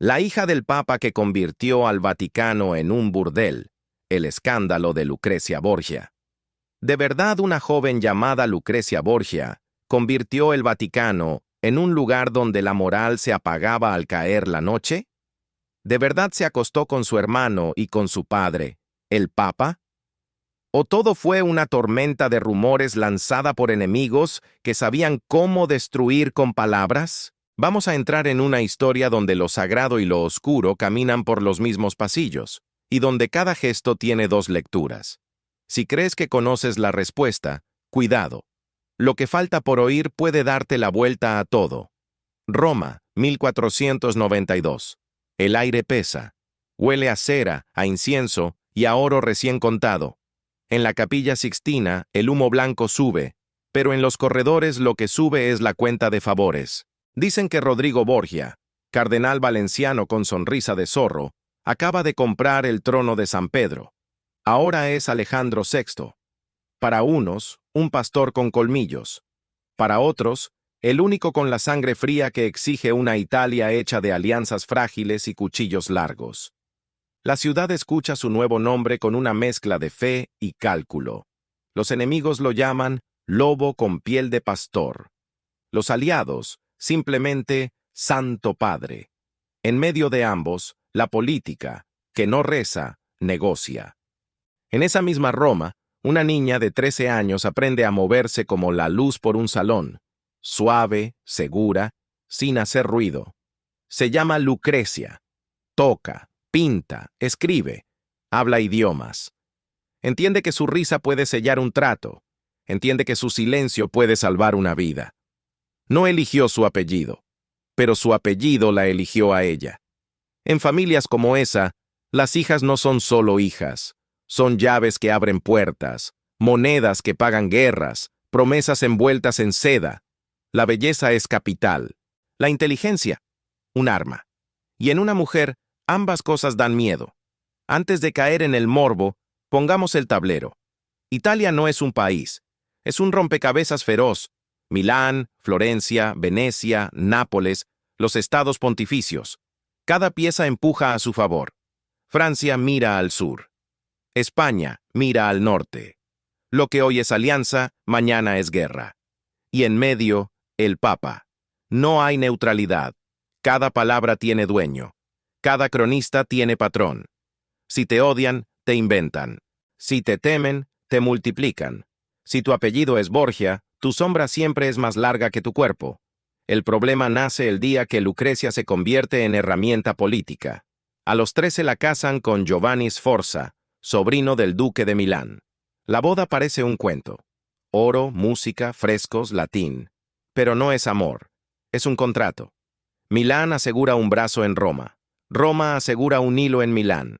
La hija del Papa que convirtió al Vaticano en un burdel, el escándalo de Lucrecia Borgia. ¿De verdad una joven llamada Lucrecia Borgia convirtió el Vaticano en un lugar donde la moral se apagaba al caer la noche? ¿De verdad se acostó con su hermano y con su padre, el Papa? ¿O todo fue una tormenta de rumores lanzada por enemigos que sabían cómo destruir con palabras? Vamos a entrar en una historia donde lo sagrado y lo oscuro caminan por los mismos pasillos, y donde cada gesto tiene dos lecturas. Si crees que conoces la respuesta, cuidado. Lo que falta por oír puede darte la vuelta a todo. Roma, 1492. El aire pesa. Huele a cera, a incienso y a oro recién contado. En la Capilla Sixtina, el humo blanco sube, pero en los corredores lo que sube es la cuenta de favores. Dicen que Rodrigo Borgia, cardenal valenciano con sonrisa de zorro, acaba de comprar el trono de San Pedro. Ahora es Alejandro VI. Para unos, un pastor con colmillos. Para otros, el único con la sangre fría que exige una Italia hecha de alianzas frágiles y cuchillos largos. La ciudad escucha su nuevo nombre con una mezcla de fe y cálculo. Los enemigos lo llaman lobo con piel de pastor. Los aliados, simplemente Santo Padre. En medio de ambos, la política, que no reza, negocia. En esa misma Roma, una niña de 13 años aprende a moverse como la luz por un salón, suave, segura, sin hacer ruido. Se llama Lucrecia. Toca, pinta, escribe, habla idiomas. Entiende que su risa puede sellar un trato. Entiende que su silencio puede salvar una vida. No eligió su apellido, pero su apellido la eligió a ella. En familias como esa, las hijas no son solo hijas, son llaves que abren puertas, monedas que pagan guerras, promesas envueltas en seda. La belleza es capital, la inteligencia, un arma. Y en una mujer, ambas cosas dan miedo. Antes de caer en el morbo, pongamos el tablero. Italia no es un país, es un rompecabezas feroz. Milán, Florencia, Venecia, Nápoles, los estados pontificios. Cada pieza empuja a su favor. Francia mira al sur. España mira al norte. Lo que hoy es alianza, mañana es guerra. Y en medio, el Papa. No hay neutralidad. Cada palabra tiene dueño. Cada cronista tiene patrón. Si te odian, te inventan. Si te temen, te multiplican. Si tu apellido es Borgia, tu sombra siempre es más larga que tu cuerpo. El problema nace el día que Lucrecia se convierte en herramienta política. A los 13 la casan con Giovanni Sforza, sobrino del duque de Milán. La boda parece un cuento. Oro, música, frescos, latín. Pero no es amor. Es un contrato. Milán asegura un brazo en Roma. Roma asegura un hilo en Milán.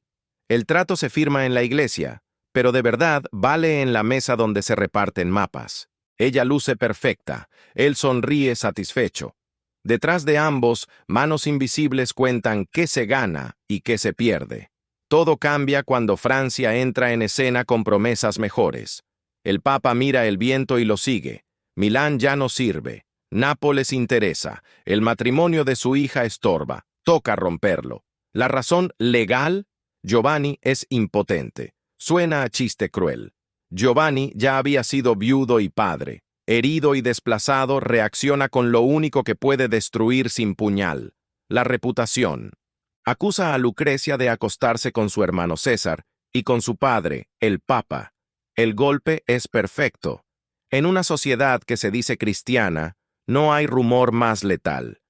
El trato se firma en la iglesia, pero de verdad vale en la mesa donde se reparten mapas. Ella luce perfecta, él sonríe satisfecho. Detrás de ambos, manos invisibles cuentan qué se gana y qué se pierde. Todo cambia cuando Francia entra en escena con promesas mejores. El Papa mira el viento y lo sigue. Milán ya no sirve. Nápoles interesa. El matrimonio de su hija estorba. Toca romperlo. La razón legal, Giovanni es impotente. Suena a chiste cruel. Giovanni ya había sido viudo y padre. Herido y desplazado, reacciona con lo único que puede destruir sin puñal: la reputación. Acusa a Lucrecia de acostarse con su hermano César y con su padre, el Papa. El golpe es perfecto. En una sociedad que se dice cristiana, no hay rumor más letal.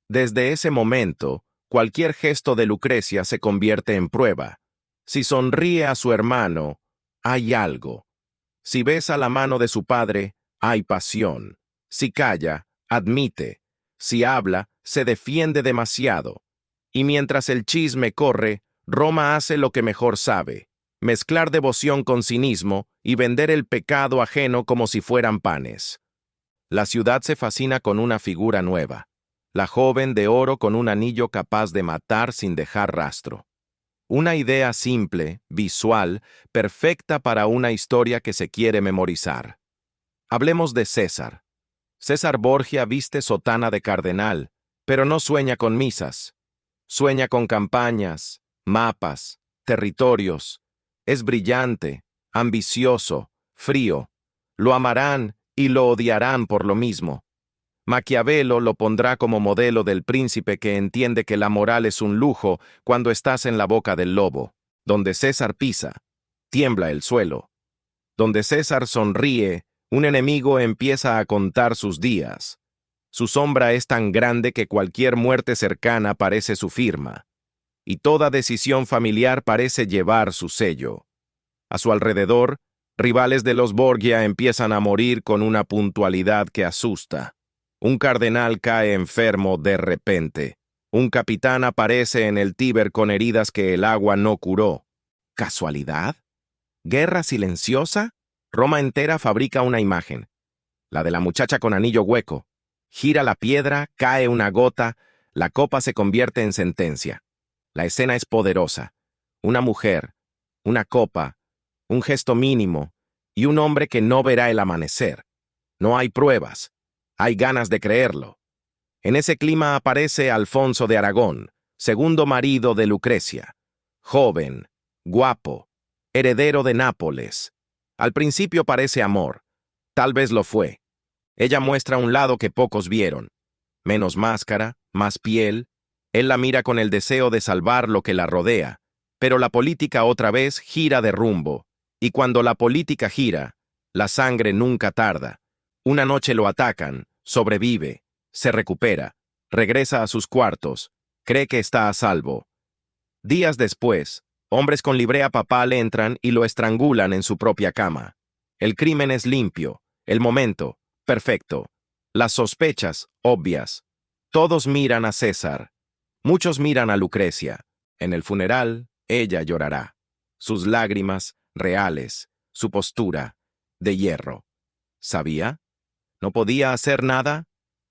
Desde ese momento, cualquier gesto de Lucrecia se convierte en prueba. Si sonríe a su hermano, hay algo. Si besa la mano de su padre, hay pasión. Si calla, admite. Si habla, se defiende demasiado. Y mientras el chisme corre, Roma hace lo que mejor sabe: mezclar devoción con cinismo y vender el pecado ajeno como si fueran panes. La ciudad se fascina con una figura nueva: la joven de oro con un anillo capaz de matar sin dejar rastro. Una idea simple, visual, perfecta para una historia que se quiere memorizar. Hablemos de César. César Borgia viste sotana de cardenal, pero no sueña con misas. Sueña con campañas, mapas, territorios. Es brillante, ambicioso, frío. Lo amarán y lo odiarán por lo mismo. Maquiavelo lo pondrá como modelo del príncipe que entiende que la moral es un lujo cuando estás en la boca del lobo. Donde César pisa, tiembla el suelo. Donde César sonríe, un enemigo empieza a contar sus días. Su sombra es tan grande que cualquier muerte cercana parece su firma, y toda decisión familiar parece llevar su sello. A su alrededor, rivales de los Borgia empiezan a morir con una puntualidad que asusta. Un cardenal cae enfermo de repente. Un capitán aparece en el Tíber con heridas que el agua no curó. ¿Casualidad? ¿Guerra silenciosa? Roma entera fabrica una imagen, la de la muchacha con anillo hueco. Gira la piedra, cae una gota, la copa se convierte en sentencia. La escena es poderosa. Una mujer, una copa, un gesto mínimo y un hombre que no verá el amanecer. No hay pruebas, hay ganas de creerlo. En ese clima aparece Alfonso de Aragón, segundo marido de Lucrecia. Joven, guapo, heredero de Nápoles. Al principio parece amor. Tal vez lo fue. Ella muestra un lado que pocos vieron. Menos máscara, más piel. Él la mira con el deseo de salvar lo que la rodea. Pero la política otra vez gira de rumbo. Y cuando la política gira, la sangre nunca tarda. Una noche lo atacan, sobrevive, se recupera, regresa a sus cuartos, cree que está a salvo. Días después, hombres con librea papal entran y lo estrangulan en su propia cama. El crimen es limpio, el momento, perfecto. Las sospechas, obvias. Todos miran a César. Muchos miran a Lucrecia. En el funeral, ella llorará. Sus lágrimas, reales. Su postura, de hierro. ¿Sabía? ¿No podía hacer nada?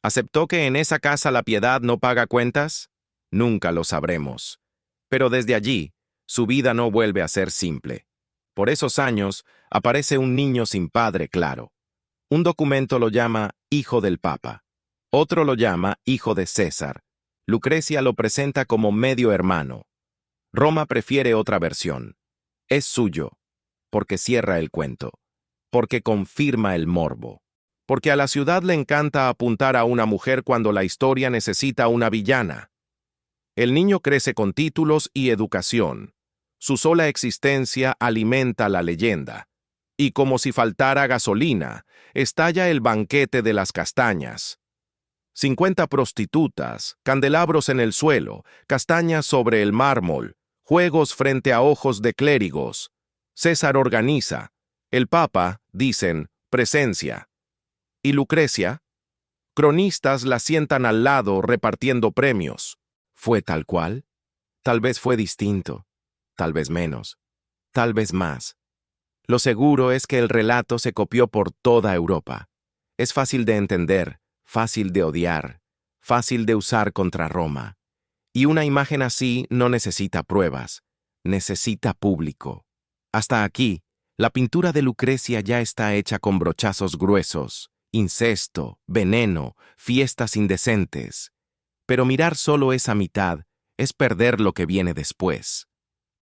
¿Aceptó que en esa casa la piedad no paga cuentas? Nunca lo sabremos. Pero desde allí, su vida no vuelve a ser simple. Por esos años, aparece un niño sin padre claro. Un documento lo llama hijo del Papa. Otro lo llama hijo de César. Lucrecia lo presenta como medio hermano. Roma prefiere otra versión. Es suyo, porque cierra el cuento, porque confirma el morbo, porque a la ciudad le encanta apuntar a una mujer cuando la historia necesita una villana. El niño crece con títulos y educación. Su sola existencia alimenta la leyenda. Y como si faltara gasolina, estalla el banquete de las castañas. 50 prostitutas, candelabros en el suelo, castañas sobre el mármol, juegos frente a ojos de clérigos. César organiza. El Papa, dicen, presencia. ¿Y Lucrecia? Cronistas la sientan al lado repartiendo premios. ¿Fue tal cual? Tal vez fue distinto, tal vez menos, tal vez más. Lo seguro es que el relato se copió por toda Europa. Es fácil de entender, fácil de odiar, fácil de usar contra Roma. Y una imagen así no necesita pruebas, necesita público. Hasta aquí, la pintura de Lucrecia ya está hecha con brochazos gruesos, incesto, veneno, fiestas indecentes. Pero mirar solo esa mitad es perder lo que viene después.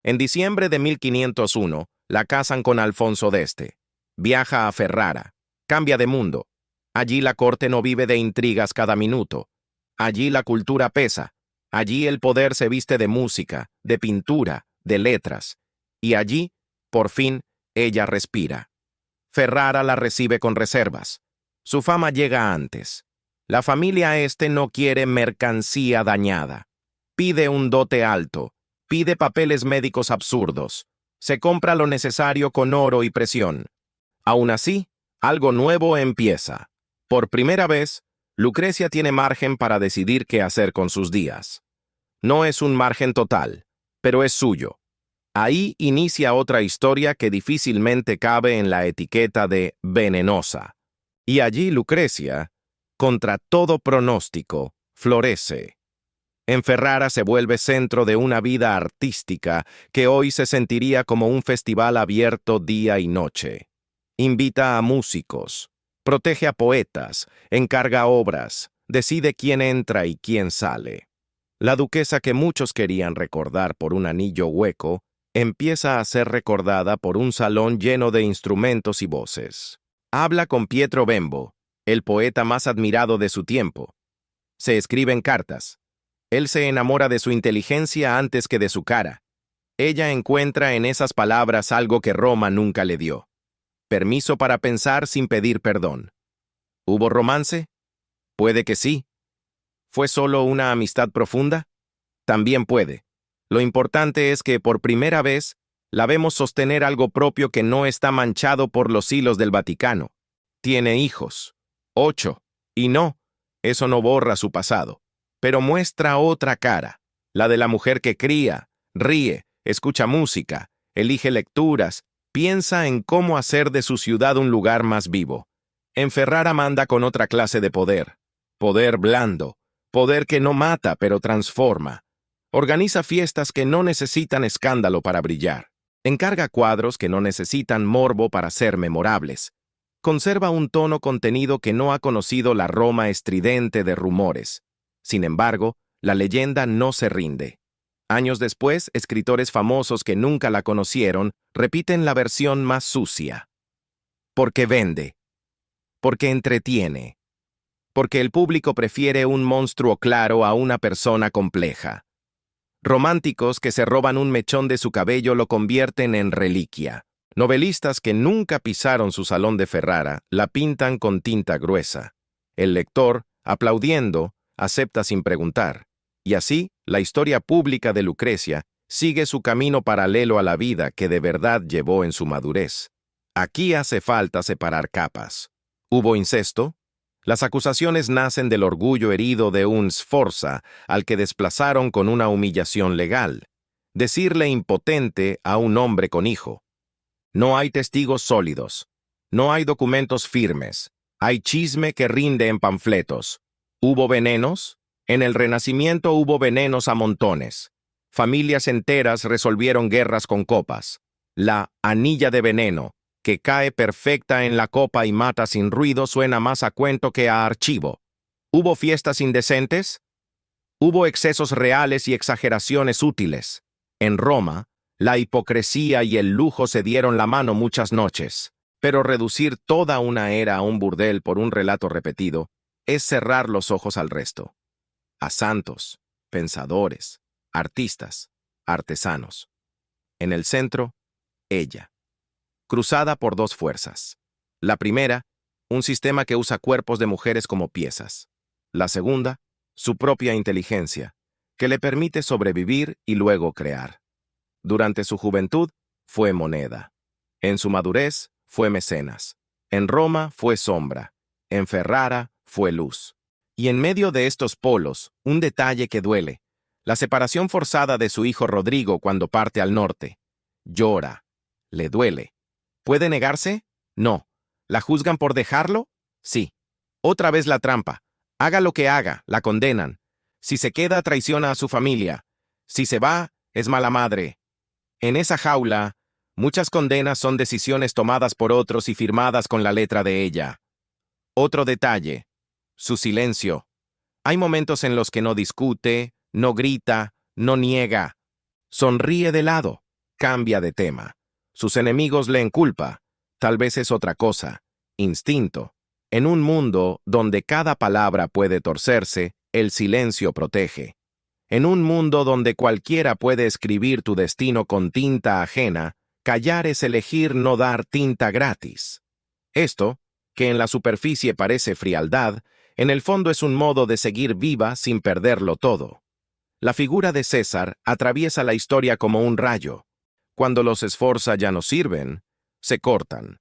En diciembre de 1501, la casan con Alfonso d'Este. Viaja a Ferrara. Cambia de mundo. Allí la corte no vive de intrigas cada minuto. Allí la cultura pesa. Allí el poder se viste de música, de pintura, de letras. Y allí, por fin, ella respira. Ferrara la recibe con reservas. Su fama llega antes. La familia Este no quiere mercancía dañada. Pide un dote alto. Pide papeles médicos absurdos. Se compra lo necesario con oro y presión. Aún así, algo nuevo empieza. Por primera vez, Lucrecia tiene margen para decidir qué hacer con sus días. No es un margen total, pero es suyo. Ahí inicia otra historia que difícilmente cabe en la etiqueta de venenosa. Y allí Lucrecia, contra todo pronóstico, florece. En Ferrara se vuelve centro de una vida artística que hoy se sentiría como un festival abierto día y noche. Invita a músicos, protege a poetas, encarga obras, decide quién entra y quién sale. La duquesa que muchos querían recordar por un anillo hueco, empieza a ser recordada por un salón lleno de instrumentos y voces. Habla con Pietro Bembo, el poeta más admirado de su tiempo. Se escriben cartas. Él se enamora de su inteligencia antes que de su cara. Ella encuentra en esas palabras algo que Roma nunca le dio: permiso para pensar sin pedir perdón. ¿Hubo romance? Puede que sí. ¿Fue solo una amistad profunda? También puede. Lo importante es que por primera vez la vemos sostener algo propio que no está manchado por los hilos del Vaticano. Tiene hijos. 8. Y no, eso no borra su pasado, pero muestra otra cara, la de la mujer que cría, ríe, escucha música, elige lecturas, piensa en cómo hacer de su ciudad un lugar más vivo. En Ferrara manda con otra clase de poder. Poder blando, poder que no mata pero transforma. Organiza fiestas que no necesitan escándalo para brillar. Encarga cuadros que no necesitan morbo para ser memorables. Conserva un tono contenido que no ha conocido la Roma estridente de rumores. Sin embargo, la leyenda no se rinde. Años después, escritores famosos que nunca la conocieron repiten la versión más sucia. Porque vende. Porque entretiene. Porque el público prefiere un monstruo claro a una persona compleja. Románticos que se roban un mechón de su cabello lo convierten en reliquia. Novelistas que nunca pisaron su salón de Ferrara la pintan con tinta gruesa. El lector, aplaudiendo, acepta sin preguntar. Y así, la historia pública de Lucrecia sigue su camino paralelo a la vida que de verdad llevó en su madurez. Aquí hace falta separar capas. ¿Hubo incesto? Las acusaciones nacen del orgullo herido de un Sforza al que desplazaron con una humillación legal. Decirle impotente a un hombre con hijo. No hay testigos sólidos. No hay documentos firmes. Hay chisme que rinde en panfletos. ¿Hubo venenos? En el Renacimiento hubo venenos a montones. Familias enteras resolvieron guerras con copas. La anilla de veneno, que cae perfecta en la copa y mata sin ruido, suena más a cuento que a archivo. ¿Hubo fiestas indecentes? Hubo excesos reales y exageraciones útiles. En Roma, la hipocresía y el lujo se dieron la mano muchas noches, pero reducir toda una era a un burdel por un relato repetido es cerrar los ojos al resto. A santos, pensadores, artistas, artesanos. En el centro, ella. Cruzada por dos fuerzas. La primera, un sistema que usa cuerpos de mujeres como piezas. La segunda, su propia inteligencia, que le permite sobrevivir y luego crear. Durante su juventud, fue moneda. En su madurez, fue mecenas. En Roma, fue sombra. En Ferrara, fue luz. Y en medio de estos polos, un detalle que duele: la separación forzada de su hijo Rodrigo cuando parte al norte. Llora. Le duele. ¿Puede negarse? No. ¿La juzgan por dejarlo? Sí. Otra vez la trampa. Haga lo que haga, la condenan. Si se queda, traiciona a su familia. Si se va, es mala madre. En esa jaula, muchas condenas son decisiones tomadas por otros y firmadas con la letra de ella. Otro detalle: su silencio. Hay momentos en los que no discute, no grita, no niega. Sonríe de lado, cambia de tema. Sus enemigos le enculpan. Tal vez es otra cosa. Instinto. En un mundo donde cada palabra puede torcerse, el silencio protege. En un mundo donde cualquiera puede escribir tu destino con tinta ajena, callar es elegir no dar tinta gratis. Esto, que en la superficie parece frialdad, en el fondo es un modo de seguir viva sin perderlo todo. La figura de César atraviesa la historia como un rayo. Cuando los Sforza ya no sirven, se cortan.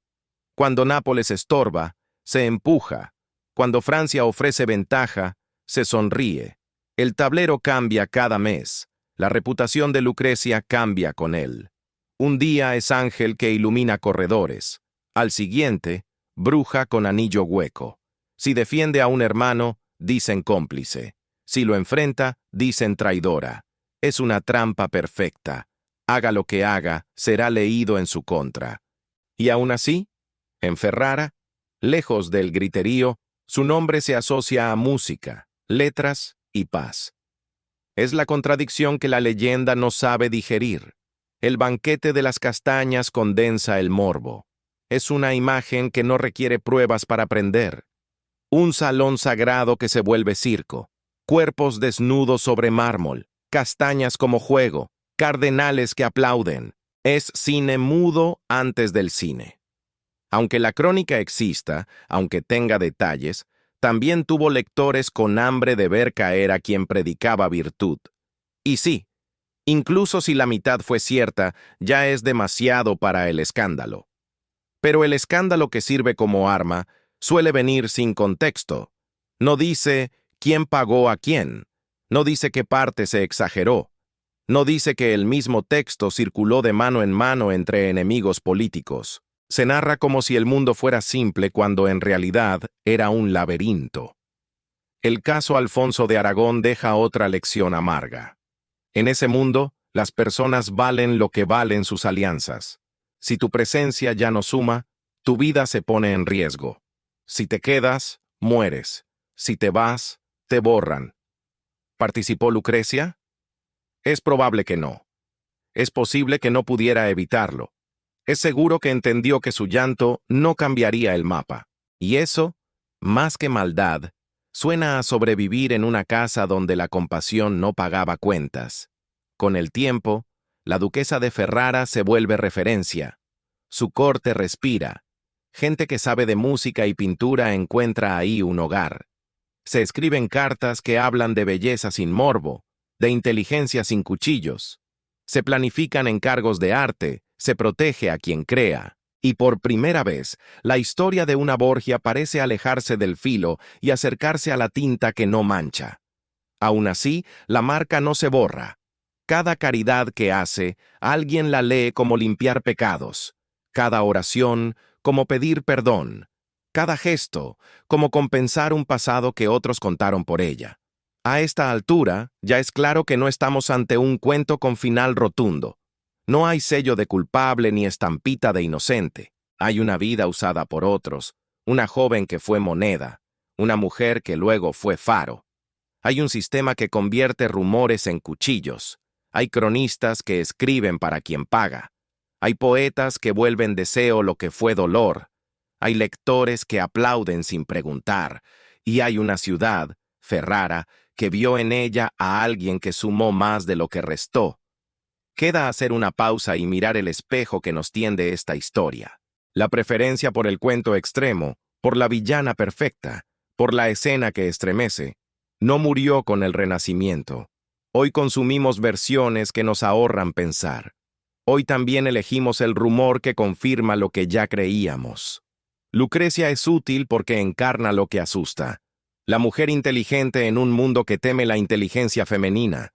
Cuando Nápoles estorba, se empuja. Cuando Francia ofrece ventaja, se sonríe. El tablero cambia cada mes. La reputación de Lucrecia cambia con él. Un día es ángel que ilumina corredores. Al siguiente, bruja con anillo hueco. Si defiende a un hermano, dicen cómplice. Si lo enfrenta, dicen traidora. Es una trampa perfecta. Haga lo que haga, será leído en su contra. Y aún así, en Ferrara, lejos del griterío, su nombre se asocia a música, letras y paz. Es la contradicción que la leyenda no sabe digerir. El banquete de las castañas condensa el morbo. Es una imagen que no requiere pruebas para aprender. Un salón sagrado que se vuelve circo. Cuerpos desnudos sobre mármol. Castañas como juego. Cardenales que aplauden. Es cine mudo antes del cine. Aunque la crónica exista, aunque tenga detalles, también tuvo lectores con hambre de ver caer a quien predicaba virtud. Y sí, incluso si la mitad fue cierta, ya es demasiado para el escándalo. Pero el escándalo que sirve como arma suele venir sin contexto. No dice quién pagó a quién. No dice qué parte se exageró. No dice que el mismo texto circuló de mano en mano entre enemigos políticos. Se narra como si el mundo fuera simple cuando en realidad era un laberinto. El caso Alfonso de Aragón deja otra lección amarga. En ese mundo, las personas valen lo que valen sus alianzas. Si tu presencia ya no suma, tu vida se pone en riesgo. Si te quedas, mueres. Si te vas, te borran. ¿Participó Lucrecia? Es probable que no. Es posible que no pudiera evitarlo. Es seguro que entendió que su llanto no cambiaría el mapa. Y eso, más que maldad, suena a sobrevivir en una casa donde la compasión no pagaba cuentas. Con el tiempo, la duquesa de Ferrara se vuelve referencia. Su corte respira. Gente que sabe de música y pintura encuentra ahí un hogar. Se escriben cartas que hablan de belleza sin morbo, de inteligencia sin cuchillos. Se planifican encargos de arte, se protege a quien crea. Y por primera vez, la historia de una Borgia parece alejarse del filo y acercarse a la tinta que no mancha. Aún así, la marca no se borra. Cada caridad que hace, alguien la lee como limpiar pecados. Cada oración, como pedir perdón. Cada gesto, como compensar un pasado que otros contaron por ella. A esta altura, ya es claro que no estamos ante un cuento con final rotundo. No hay sello de culpable ni estampita de inocente. Hay una vida usada por otros, una joven que fue moneda, una mujer que luego fue faro. Hay un sistema que convierte rumores en cuchillos. Hay cronistas que escriben para quien paga. Hay poetas que vuelven deseo lo que fue dolor. Hay lectores que aplauden sin preguntar. Y hay una ciudad, Ferrara, que vio en ella a alguien que sumó más de lo que restó. Queda hacer una pausa y mirar el espejo que nos tiende esta historia. La preferencia por el cuento extremo, por la villana perfecta, por la escena que estremece, no murió con el Renacimiento. Hoy consumimos versiones que nos ahorran pensar. Hoy también elegimos el rumor que confirma lo que ya creíamos. Lucrecia es útil porque encarna lo que asusta. La mujer inteligente en un mundo que teme la inteligencia femenina.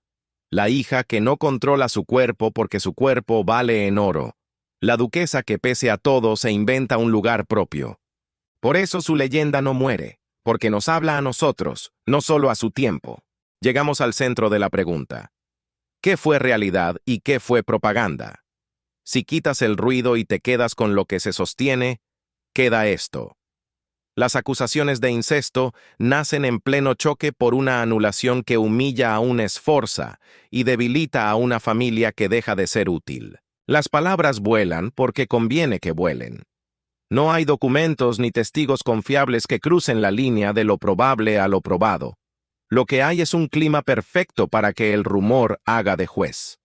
La hija que no controla su cuerpo porque su cuerpo vale en oro. La duquesa que pese a todo se inventa un lugar propio. Por eso su leyenda no muere, porque nos habla a nosotros, no solo a su tiempo. Llegamos al centro de la pregunta. ¿Qué fue realidad y qué fue propaganda? Si quitas el ruido y te quedas con lo que se sostiene, queda esto. Las acusaciones de incesto nacen en pleno choque por una anulación que humilla a un esforza y debilita a una familia que deja de ser útil. Las palabras vuelan porque conviene que vuelen. No hay documentos ni testigos confiables que crucen la línea de lo probable a lo probado. Lo que hay es un clima perfecto para que el rumor haga de juez.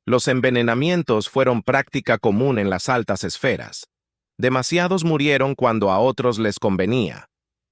Los envenenamientos fueron práctica común en las altas esferas. Demasiados murieron cuando a otros les convenía.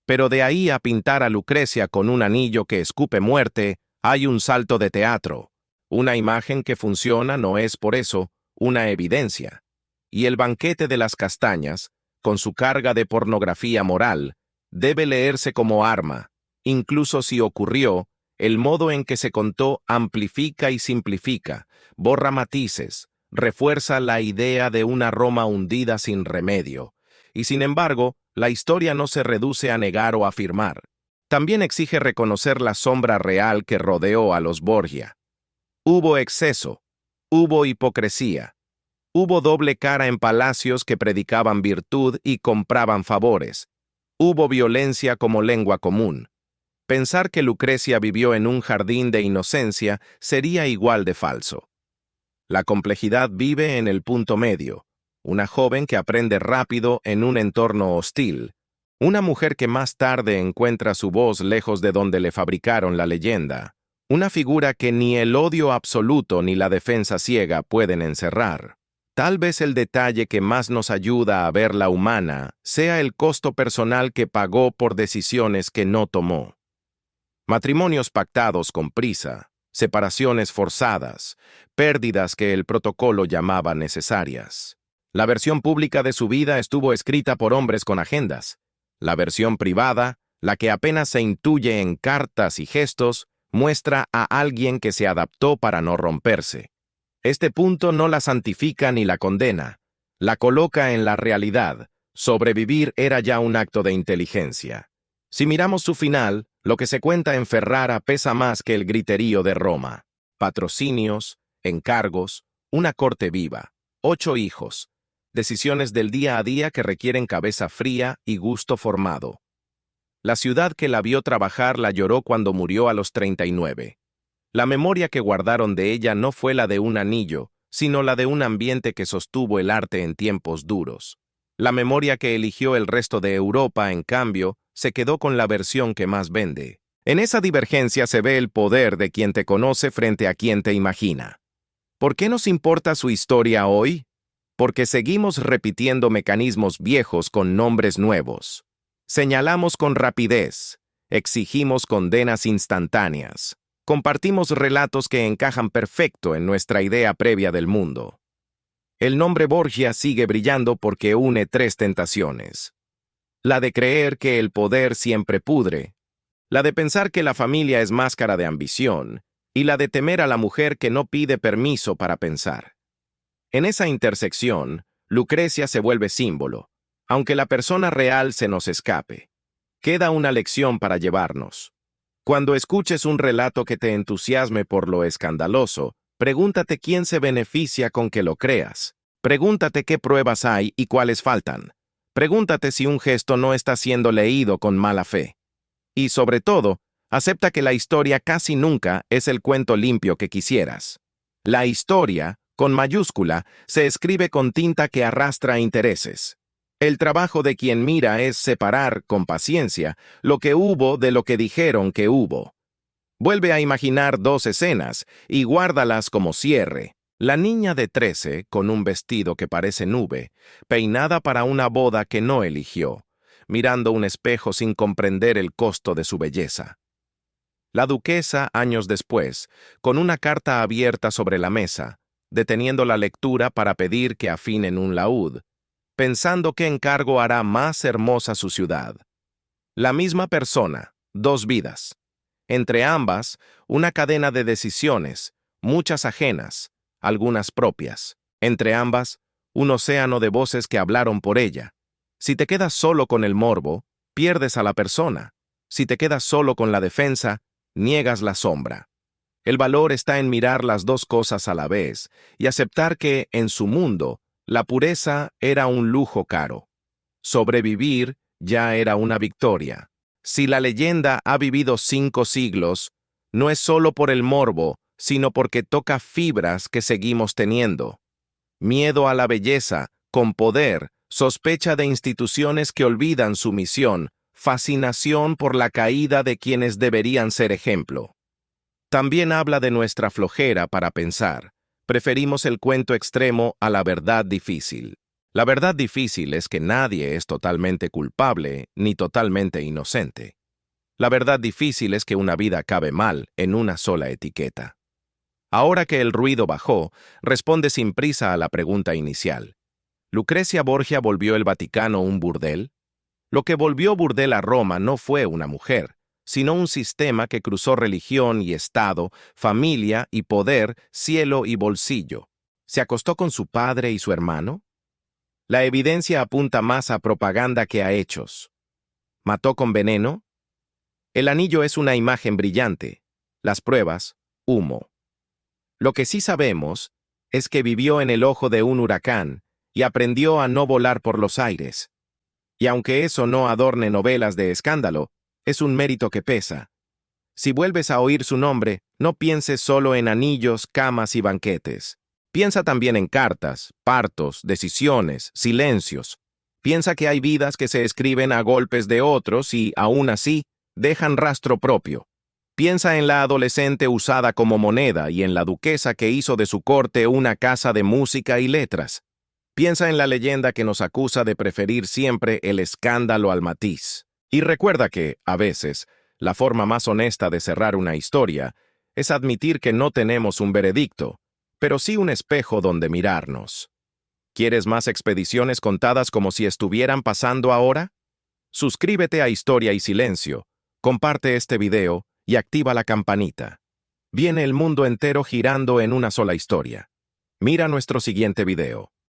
Pero de ahí a pintar a Lucrecia con un anillo que escupe muerte, hay un salto de teatro. Una imagen que funciona no es por eso una evidencia. Y el banquete de las castañas, con su carga de pornografía moral, debe leerse como arma. Incluso si ocurrió, el modo en que se contó amplifica y simplifica, borra matices, refuerza la idea de una Roma hundida sin remedio. Y sin embargo, la historia no se reduce a negar o afirmar. También exige reconocer la sombra real que rodeó a los Borgia. Hubo exceso, hubo hipocresía, hubo doble cara en palacios que predicaban virtud y compraban favores, hubo violencia como lengua común. Pensar que Lucrecia vivió en un jardín de inocencia sería igual de falso. La complejidad vive en el punto medio, una joven que aprende rápido en un entorno hostil, una mujer que más tarde encuentra su voz lejos de donde le fabricaron la leyenda, una figura que ni el odio absoluto ni la defensa ciega pueden encerrar. Tal vez el detalle que más nos ayuda a verla humana sea el costo personal que pagó por decisiones que no tomó. Matrimonios pactados con prisa, separaciones forzadas, pérdidas que el protocolo llamaba necesarias. La versión pública de su vida estuvo escrita por hombres con agendas. La versión privada, la que apenas se intuye en cartas y gestos, muestra a alguien que se adaptó para no romperse. Este punto no la santifica ni la condena, la coloca en la realidad. Sobrevivir era ya un acto de inteligencia. Si miramos su final, lo que se cuenta en Ferrara pesa más que el griterío de Roma. Patrocinios, encargos, una corte viva, 8 hijos, decisiones del día a día que requieren cabeza fría y gusto formado. La ciudad que la vio trabajar la lloró cuando murió a los 39. La memoria que guardaron de ella no fue la de un anillo, sino la de un ambiente que sostuvo el arte en tiempos duros. La memoria que eligió el resto de Europa, en cambio, se quedó con la versión que más vende. En esa divergencia se ve el poder de quien te conoce frente a quien te imagina. ¿Por qué nos importa su historia hoy? Porque seguimos repitiendo mecanismos viejos con nombres nuevos. Señalamos con rapidez, exigimos condenas instantáneas, compartimos relatos que encajan perfecto en nuestra idea previa del mundo. El nombre Borgia sigue brillando porque une 3 tentaciones. La de creer que el poder siempre pudre, la de pensar que la familia es máscara de ambición, y la de temer a la mujer que no pide permiso para pensar. En esa intersección, Lucrecia se vuelve símbolo, aunque la persona real se nos escape. Queda una lección para llevarnos. Cuando escuches un relato que te entusiasme por lo escandaloso, pregúntate quién se beneficia con que lo creas. Pregúntate qué pruebas hay y cuáles faltan. Pregúntate si un gesto no está siendo leído con mala fe. Y sobre todo, acepta que la historia casi nunca es el cuento limpio que quisieras. La historia, con mayúscula, se escribe con tinta que arrastra intereses. El trabajo de quien mira es separar, con paciencia, lo que hubo de lo que dijeron que hubo. Vuelve a imaginar 2 escenas y guárdalas como cierre. La niña de 13, con un vestido que parece nube, peinada para una boda que no eligió, mirando un espejo sin comprender el costo de su belleza. La duquesa, años después, con una carta abierta sobre la mesa, deteniendo la lectura para pedir que afinen un laúd, pensando qué encargo hará más hermosa su ciudad. La misma persona, 2 vidas. Entre ambas, una cadena de decisiones, muchas ajenas, algunas propias. Entre ambas, un océano de voces que hablaron por ella. Si te quedas solo con el morbo, pierdes a la persona. Si te quedas solo con la defensa, niegas la sombra. El valor está en mirar las 2 cosas a la vez y aceptar que, en su mundo, la pureza era un lujo caro. Sobrevivir ya era una victoria. Si la leyenda ha vivido 5 siglos, no es solo por el morbo, sino porque toca fibras que seguimos teniendo. Miedo a la belleza, con poder, sospecha de instituciones que olvidan su misión, fascinación por la caída de quienes deberían ser ejemplo. También habla de nuestra flojera para pensar. Preferimos el cuento extremo a la verdad difícil. La verdad difícil es que nadie es totalmente culpable ni totalmente inocente. La verdad difícil es que una vida cabe mal en una sola etiqueta. Ahora que el ruido bajó, responde sin prisa a la pregunta inicial. ¿Lucrecia Borgia volvió el Vaticano un burdel? Lo que volvió burdel a Roma no fue una mujer, sino un sistema que cruzó religión y Estado, familia y poder, cielo y bolsillo. ¿Se acostó con su padre y su hermano? La evidencia apunta más a propaganda que a hechos. ¿Mató con veneno? El anillo es una imagen brillante. Las pruebas, humo. Lo que sí sabemos es que vivió en el ojo de un huracán y aprendió a no volar por los aires. Y aunque eso no adorne novelas de escándalo, es un mérito que pesa, Si vuelves a oír su nombre, no pienses solo en anillos, camas y banquetes. Piensa también en cartas, partos, decisiones, silencios. Piensa que hay vidas que se escriben a golpes de otros y, aún así, dejan rastro propio. Piensa en la adolescente usada como moneda y en la duquesa que hizo de su corte una casa de música y letras. Piensa en la leyenda que nos acusa de preferir siempre el escándalo al matiz. Y recuerda que, a veces, la forma más honesta de cerrar una historia es admitir que no tenemos un veredicto, pero sí un espejo donde mirarnos. ¿Quieres más expediciones contadas como si estuvieran pasando ahora? Suscríbete a Historia y Silencio, comparte este video y activa la campanita. Viene el mundo entero girando en una sola historia. Mira nuestro siguiente video.